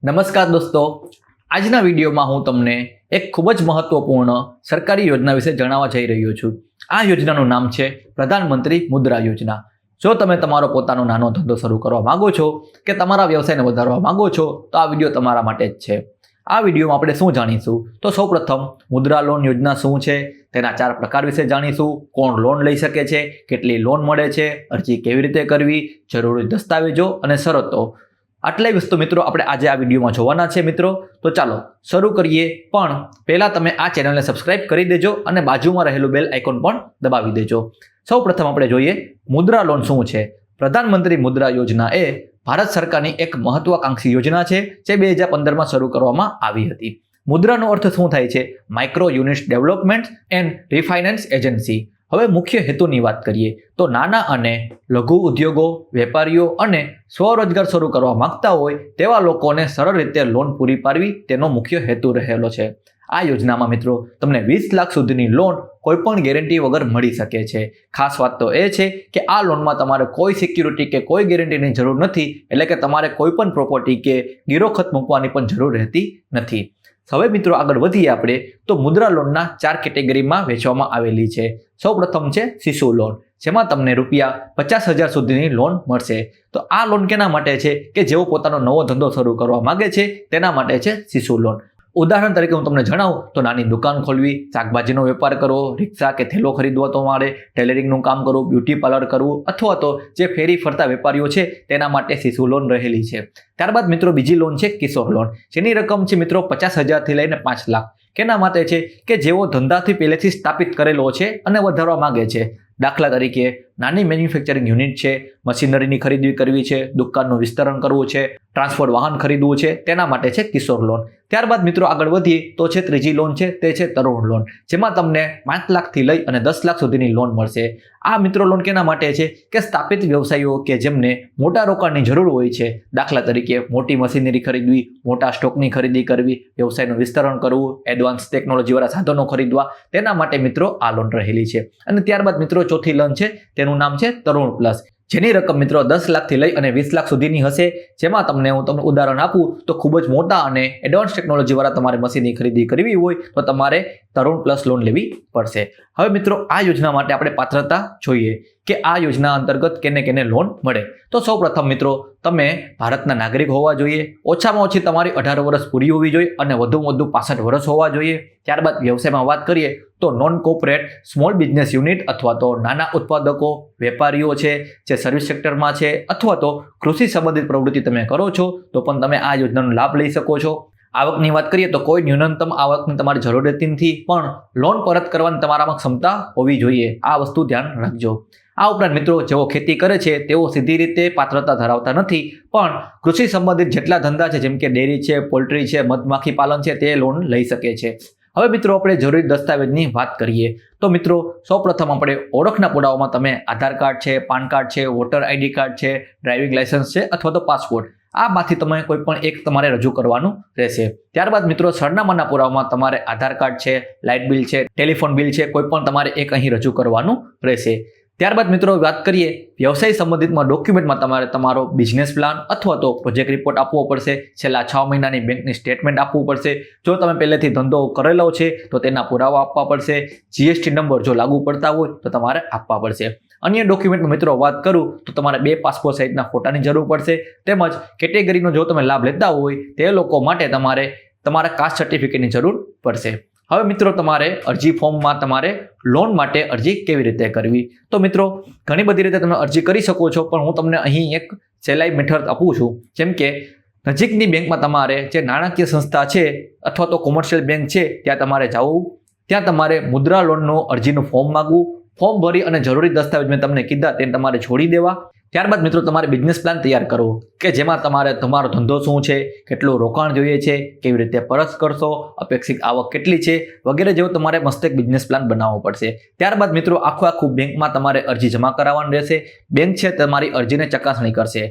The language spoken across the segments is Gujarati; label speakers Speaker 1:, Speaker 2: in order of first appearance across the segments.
Speaker 1: નમસ્કાર દોસ્તો, આજના વિડીયોમાં હું તમને એક ખૂબ જ મહત્વપૂર્ણ સરકારી યોજના વિશે જણાવવા જઈ રહ્યો છું. આ યોજનાનું નામ છે પ્રધાનમંત્રી મુદ્રા યોજના. જો તમે તમારો પોતાનો નાનો ધંધો શરૂ કરવા માંગો છો કે તમારા વ્યવસાયને વધારવા માંગો છો તો આ વિડીયો તમારા માટે જ છે. આ વિડીયોમાં આપણે શું જાણીશું તો સૌપ્રથમ મુદ્રા લોન યોજના શું છે, તેના 4 પ્રકાર વિશે જાણીશું, કોણ લોન લઈ શકે છે, કેટલી લોન મળે છે, અરજી કેવી રીતે કરવી, જરૂરી દસ્તાવેજો અને શરતો. આટલી વસ્તુ મિત્રો આપણે આજે આ વિડીયોમાં જોવાના છે મિત્રો. તો ચાલો શરૂ કરીએ, પણ પહેલાં તમે આ ચેનલને સબસ્ક્રાઇબ કરી દેજો અને બાજુમાં રહેલું બેલ આઇકોન પણ દબાવી દેજો. સૌપ્રથમ આપણે જોઈએ મુદ્રા લોન શું છે. પ્રધાનમંત્રી મુદ્રા યોજના એ ભારત સરકારની એક મહત્વાકાંક્ષી યોજના છે જે 2015માં શરૂ કરવામાં આવી હતી. મુદ્રાનો અર્થ શું થાય છે? Micro units development and refinance agency. હવે મુખ્ય હેતુની વાત કરીએ તો નાના અને લઘુ ઉદ્યોગો, વેપારીઓ અને સ્વરોજગાર શરૂ કરવા માંગતા હોય તેવા લોકોને સરળ રીતે લોન પૂરી પાડવી તેનો મુખ્ય હેતુ રહેલો છે. આ યોજનામાં મિત્રો તમને 20 લાખ સુધીની લોન કોઈપણ ગેરંટી વગર મળી શકે છે. ખાસ વાત તો એ છે કે આ લોનમાં તમારે કોઈ સિક્યુરિટી કે કોઈ ગેરંટીની જરૂર નથી, એટલે કે તમારે કોઈ પણ પ્રોપર્ટી કે ગિરોખત મૂકવાની પણ જરૂર રહેતી નથી. હવે મિત્રો આગળ વધીએ આપણે તો મુદ્રા લોનના 4 કેટેગરીમાં વહેંચવામાં આવેલી છે. સૌપ્રથમ છે શિશુ લોન, જેમાં તમને ₹50,000 સુધીની લોન મળશે. તો આ લોન કેના માટે છે કે જેઓ પોતાનો નવો ધંધો શરૂ કરવા માંગે છે તેના માટે છે શિશુ લોન. ઉદાહરણ તરીકે હું તમને જણાવું તો નાની દુકાન ખોલવી, શાકભાજીનો વેપાર કરવો, રિક્ષા કે થેલો ખરીદવો તો મારે, ટેલરિંગનું કામ કરવું, બ્યુટી પાર્લર કરવું, અથવા તો જે ફેરી ફરતા વેપારીઓ છે તેના માટે શિશુ લોન રહેલી છે. ત્યારબાદ મિત્રો બીજી લોન છે કિશોર લોન, જેની રકમ છે મિત્રો 50,000 થી લઈને 5 લાખ. કેના માટે છે કે જેઓ ધંધાથી પહેલેથી સ્થાપિત કરેલો છે અને વધારવા માંગે છે. દાખલા તરીકે નાની મેન્યુફેક્ચરિંગ યુનિટ છે, મશીનરીની ખરીદી કરવી છે, દુકાનનું વિસ્તરણ કરવું છે, ટ્રાન્સપોર્ટ વાહન ખરીદવું છે, તેના માટે છે કિશોર લોન. ત્યારબાદ મિત્રો આગળ વધીએ તો છે ત્રીજી લોન છે તે છે તરુણ લોન, જેમાં તમને 5 લાખથી લઈ અને 10 લાખ સુધીની લોન મળશે. આ મિત્રો લોન કેના માટે છે કે સ્થાપિત વ્યવસાયીઓ કે જેમને મોટા રોકાણની જરૂર હોય છે, દાખલા તરીકે મોટી મશીનરી ખરીદવી, મોટા સ્ટોકની ખરીદી કરવી, વ્યવસાયનું વિસ્તરણ કરવું, એડવાન્સ ટેકનોલોજીવાળા સાધનો ખરીદવા, તેના માટે મિત્રો આ લોન રહેલી છે. અને ત્યારબાદ મિત્રો ચોથી લોન છે તેનું નામ છે તરુણ પ્લસ, જેની રકમ મિત્રો 10 લાખથી લઈ અને 20 લાખ સુધીની હશે. જેમાં હું તમને ઉદાહરણ આપું તો ખૂબ જ મોટા અને એડવાન્સ ટેકનોલોજીવાળા તમારે મશીનની ખરીદી કરવી હોય તો તમારે તરુણ પ્લસ લોન લેવી પડશે. હવે મિત્રો આ યોજના માટે આપણે પાત્રતા જોઈએ કે આ યોજના અંતર્ગત કેને કેને લોન મળે. તો સૌપ્રથમ મિત્રો તમે ભારતના નાગરિક હોવા જોઈએ, ઓછામાં ઓછી તમારી 18 વર્ષ પૂરી હોવી જોઈએ અને વધુમાં વધુ 65 વર્ષ હોવા જોઈએ. ત્યારબાદ વ્યવસાયમાં વાત કરીએ તો non corporate small business unit અથવા તો નાના ઉત્પાદકો, વેપારીઓ છે જે સર્વિસ સેક્ટરમાં છે અથવા તો કૃષિ સંબંધિત પ્રવૃત્તિ તમે કરો છો તો પણ તમે આ યોજનાનો લાભ લઈ શકો છો. આવકની વાત કરીએ તો કોઈ ન્યૂનતમ આવકની તમારી જરૂર રહેતી નથી, પણ લોન પરત કરવાની તમારામાં ક્ષમતા હોવી જોઈએ. આ વસ્તુ ધ્યાન રાખજો. આ ઉપરાંત મિત્રો જેઓ ખેતી કરે છે તેઓ સીધી રીતે પાત્રતા ધરાવતા નથી, પણ કૃષિ સંબંધિત જેટલા ધંધા છે જેમ કે ડેરી છે, પોલ્ટ્રી છે, મધમાખી પાલન છે તે લોન લઈ શકે છે. હવે મિત્રો આપણે જરૂરી દસ્તાવેજની વાત કરીએ તો મિત્રો સૌપ્રથમ આપણે ઓળખના પુરાવામાં તમે આધાર કાર્ડ છે, પાન કાર્ડ છે, વોટર આઈડી કાર્ડ છે, ડ્રાઇવિંગ લાયસન્સ છે અથવા તો પાસપોર્ટ, આમાંથી તમે કોઈ પણ એક તમારે રજૂ કરવાનું રહેશે. ત્યારબાદ મિત્રો સરનામાના પુરાવામાં તમારે આધાર કાર્ડ છે, લાઇટ બિલ છે, ટેલિફોન બિલ છે, કોઈ પણ તમારે એક અહીં રજૂ કરવાનું રહેશે. ત્યારબાદ મિત્રો વાત કરીએ વ્યવસાય સંબંધિતમાં ડોક્યુમેન્ટમાં તમારે તમારો બિઝનેસ પ્લાન અથવા તો પ્રોજેક્ટ રિપોર્ટ આપવો પડશે, છેલ્લા 6 મહિનાની બેંકની સ્ટેટમેન્ટ આપવું પડશે. જો તમે પહેલેથી ધંધો કરેલો છે તો તેના પુરાવા આપવા પડશે. જીએસટી નંબર જો લાગુ પડતા હોય તો તમારે આપવા પડશે. અન્ય ડોક્યુમેન્ટમાં મિત્રો વાત કરું તો તમારે 2 પાસપોર્ટ સાઇઝના ફોટાની જરૂર પડશે. તેમજ કેટેગરીનો જો તમે લાભ લેતા હોય તે લોકો માટે તમારે તમારા કાસ્ટ સર્ટિફિકેટની જરૂર પડશે. હવે મિત્રો તમારે અરજી ફોર્મમાં તમારે લોન માટે અરજી કેવી રીતે કરવી તો મિત્રો ઘણી બધી રીતે તમે અરજી કરી શકો છો, પણ હું તમને અહીં એક સહેલાઈ મેથડ આપું છું. જેમ કે નજીકની બેંકમાં તમારે જે નાણાકીય સંસ્થા છે અથવા તો કોમર્શિયલ બેંક છે ત્યાં તમારે જવું, ત્યાં તમારે મુદ્રા લોનનો અરજીનું ફોર્મ માંગવું, ફોર્મ ભરી અને જરૂરી દસ્તાવેજ મેં તમને કીધા તેને તમારે છોડી દેવા. ત્યારબાદ મિત્રો તમારે બિઝનેસ પ્લાન તૈયાર કરવો કે જેમાં તમારે તમારો ધંધો શું છે, કેટલું રોકાણ જોઈએ છે, કેવી રીતે પરત કરશો, અપેક્ષિત આવક કેટલી છે વગેરે જેવું તમારે મસ્ત એક બિઝનેસ પ્લાન બનાવવો પડશે. ત્યારબાદ મિત્રો આખું બેંકમાં તમારે અરજી જમા કરાવવાની રહેશે. બેંક છે તમારી અરજીને ચકાસણી કરશે.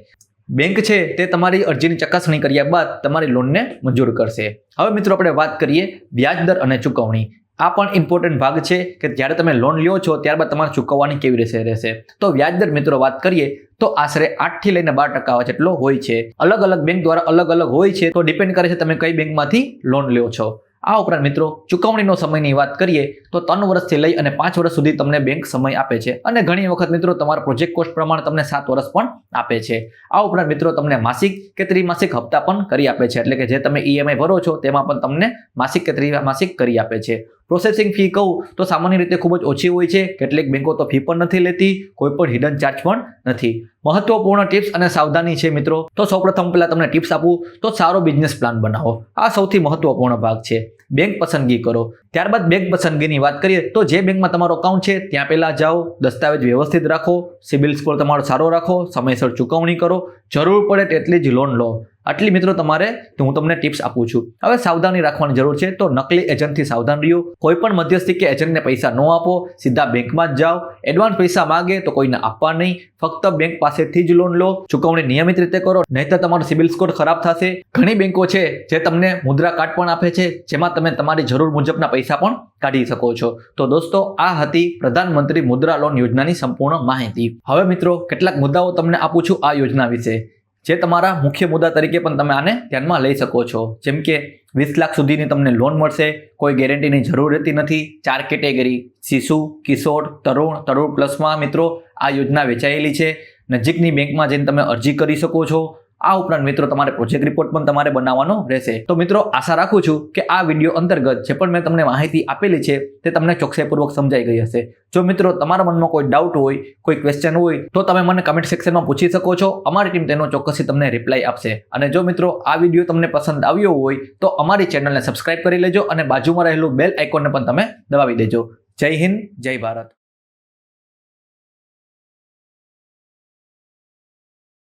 Speaker 1: બેંક છે તે તમારી અરજીની ચકાસણી કર્યા બાદ તમારી લોનને મંજૂર કરશે. હવે મિત્રો આપણે વાત કરીએ વ્યાજ દર અને ચૂકવણી. આ પણ ઇમ્પોર્ટન્ટ ભાગ છે કે જ્યારે તમે લોન લ્યો છો ત્યારબાદ તમારે ચૂકવવાની કેવી રીતે રહેશે. તો વ્યાજદર મિત્રો વાત કરીએ તો આશરે 8 થી લઈને 12% જેટલો હોય છે. અલગ અલગ બેંક દ્વારા અલગ અલગ હોય છે, તો ડિપેન્ડ કરે છે તમે કઈ બેંકમાંથી લોન લ્યો છો. આ ઉપરાંત મિત્રો ચૂકવણીનો સમયની વાત કરીએ તો 3 વર્ષથી લઈ અને 5 વર્ષ સુધી તમને બેંક સમય આપે છે, અને ઘણી વખત મિત્રો તમારા પ્રોજેક્ટ કોસ્ટ પ્રમાણે તમને 7 વર્ષ પણ આપે છે. આ ઉપરાંત મિત્રો તમને માસિક કે ત્રિમાસિક હપ્તા પણ કરી આપે છે, એટલે કે જે તમે EMI ભરો છો તેમાં પણ તમને માસિક કે ત્રિમાસિક કરી આપે છે. પ્રોસેસિંગ ફી કહું તો સામાન્ય રીતે ખૂબ જ ઓછી હોય છે. કેટલીક બેંકો તો ફી પણ નથી લેતી, કોઈ પણ હિડન ચાર્જ પણ નથી. મહત્વપૂર્ણ ટિપ્સ અને સાવધાની છે મિત્રો. તો સૌપ્રથમ પહેલા તમને ટિપ્સ આપું તો સારો બિઝનેસ પ્લાન બનાવો. આ સૌથી મહત્વપૂર્ણ ભાગ છે. બેંક પસંદગી કરો. ત્યારબાદ બેંક પસંદગીની વાત કરીએ તો જે બેંકમાં તમારો અકાઉન્ટ છે ત્યાં પહેલા જાઓ, દસ્તાવેજ વ્યવસ્થિત રાખો, સિબિલ સ્કોર તમારો સારો રાખો, સમયસર ચૂકવણી કરો, જરૂર પડે તેટલી જ લોન લો. આટલી મિત્રો હું તમને ટિપ્સ આપું છું. હવે સાવધાની રાખવાની જરૂર છે, તો નકલી એજન્ટથી સાવધાન રહ્યો. કોઈ પણ મધ્યસ્થી કે એજન્ટને પૈસા ન આપો, સીધા બેંકમાં જ જાઓ. એડવાન્સ પૈસા માંગે તો કોઈને આપવા નહીં, ફક્ત બેંક પાસેથી જ લોન લો. ચૂકવણી નિયમિત રીતે કરો, નહીંતર તમારો સિબિલ સ્કોર ખરાબ થશે. ઘણી બેંકો છે જે તમને મુદ્રા કાર્ડ પણ આપે છે, જેમાં તમે તમારી જરૂર મુજબના પૈસા પણ કાઢી શકો છો. તો દોસ્તો, આ હતી પ્રધાનમંત્રી મુદ્રા લોન યોજનાની સંપૂર્ણ માહિતી. હવે મિત્રો કેટલાક મુદ્દાઓ તમને આપું છું આ યોજના વિશે, જે તમારા મુખ્ય મુદ્દા તરીકે પણ તમે આને ધ્યાનમાં લઈ શકો છો. જેમ કે 20 લાખ સુધીની તમને લોન મળશે, કોઈ ગેરંટીની જરૂર રહેતી નથી. 4 કેટેગરી: શિશુ, કિશોર, તરુણ પ્લસમાં મિત્રો આ યોજના વેચાયેલી છે. નજીકની બેંકમાં જઈને તમે અરજી કરી શકો છો. આ ઉપરાંત મિત્રો તમારે પ્રોજેક્ટ રિપોર્ટ પણ તમારે બનાવવાનો રહેશે. તો મિત્રો આશા રાખું છું કે આ વિડીયો અંતર્ગત જે પણ મેં તમને માહિતી આપેલી છે તે તમને ચોકસાઈપૂર્વક સમજાઈ ગઈ હશે. જો મિત્રો તમારા મનમાં કોઈ ડાઉટ હોય, કોઈ ક્વેશ્ચન હોય તો તમે મને કમેન્ટ સેક્શનમાં પૂછી શકો છો. અમારી ટીમ તેનો ચોક્કસથી તમને રિપ્લાય આપશે. અને જો મિત્રો આ વિડીયો તમને પસંદ આવ્યો હોય તો અમારી ચેનલને સબસ્ક્રાઇબ કરી લેજો અને બાજુમાં રહેલું બેલ આઇકોનને પણ તમે દબાવી દેજો. જય હિન્દ, જય ભારત.